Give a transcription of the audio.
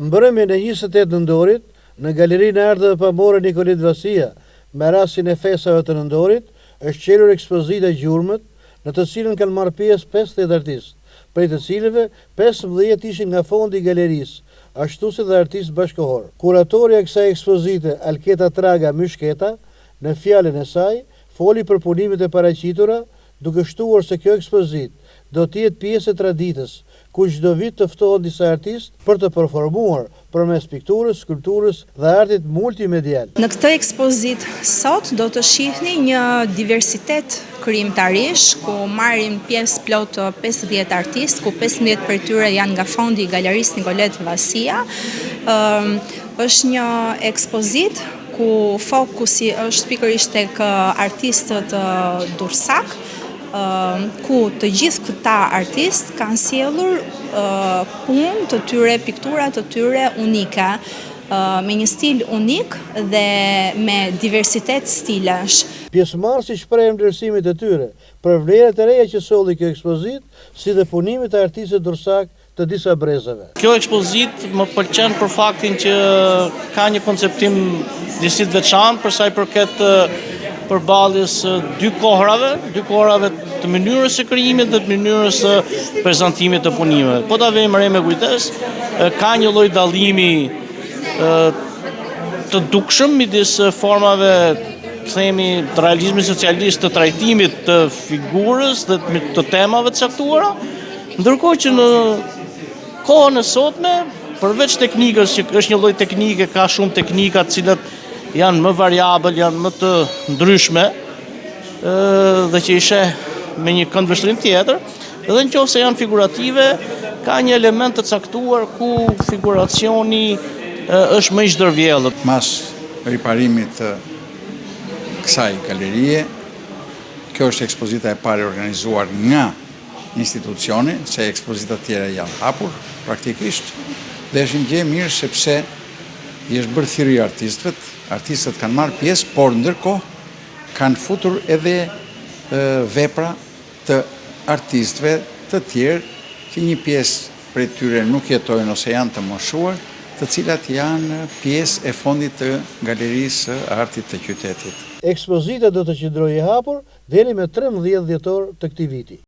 Mbrëmjen e 28 nëndorit, në galerinë e art dhe pamore Nikolit Vasia, me rastin e fesave të nëndorit, është qelur ekspozita Gjurmët, në të cilën kanë marrë pjesë 50 artistë, prej të cilëve 15 ishin nga fondi i galerisë, ashtu si dhe artistë bashkëkohor. Kuratorja e kësaj ekspozite, Alketa Traga Myshketa, në fjalën e saj, foli për punimet e paraqitura, duke shtuar se kjo ekspozitë do të jetë pjesë e traditës, ku çdo vit të ftohen disa artistë për të performuar përmes pikturës, skulpturës dhe artit multimedial. Në këtë ekspozitë sot do të shihni një diversitet krijimtarish, ku marrin pjesë plot 50 artistë, ku 15 prej tyre janë nga fondi i Galerisë Nikolet Vasia. Është një ekspozitë ku fokusi është pikërisht tek artistët Dursak, ku të gjithë këta artistë kanë sjellur punë të tyre, piktura të tyre unike, me një stil unik dhe me diversitet stilesh. Pjesëmarrësit shprehen vlerësimet e tyre për vlerat e reja që solli kjo ekspozitë, si dhe punimet e artistëve Dursak të disa brezave. Kjo ekspozitë më pëlqen për faktin që ka një konceptim disi të veçantë për sa i përket përballjes dy kohrave të mënyrës së krijimit dhe të mënyrës së prezantimit të punimeve. Po ta vëmë re me kujdes, ka një lloj dallimi të dukshëm midis formave, themi, të realizmit socialist, të trajtimit të figurës dhe të temave të caktuara, ndërkohë që në kohën e sotme, përveç teknikës, që është një lloj teknike, ka shumë teknika të cilat janë më variabël, janë më të ndryshme, dhe që i sheh me një këndvështrim tjetër, edhe nëse janë figurative, ka një element të caktuar ku figuracioni është më i zdërvjellët. Mas riparimit të kësaj galerie, kjo është ekspozita e parë organizuar nga institucioni, se ekspozitat tjera janë hapur praktikisht, dhe është një gjë mirë sepse i është bërë thirrje artistëve, artistët kanë marrë pjesë, por ndërkohë kanë futur edhe vepra të artistëve të tjerë, që një pjesë prej tyre nuk jetojnë ose janë të moshuar, të cilat janë pjesë e fondit të Galerisë së Artit të qytetit. Ekspozita do të qëndrojë e hapur deri me 13 dhjetor të këtij viti.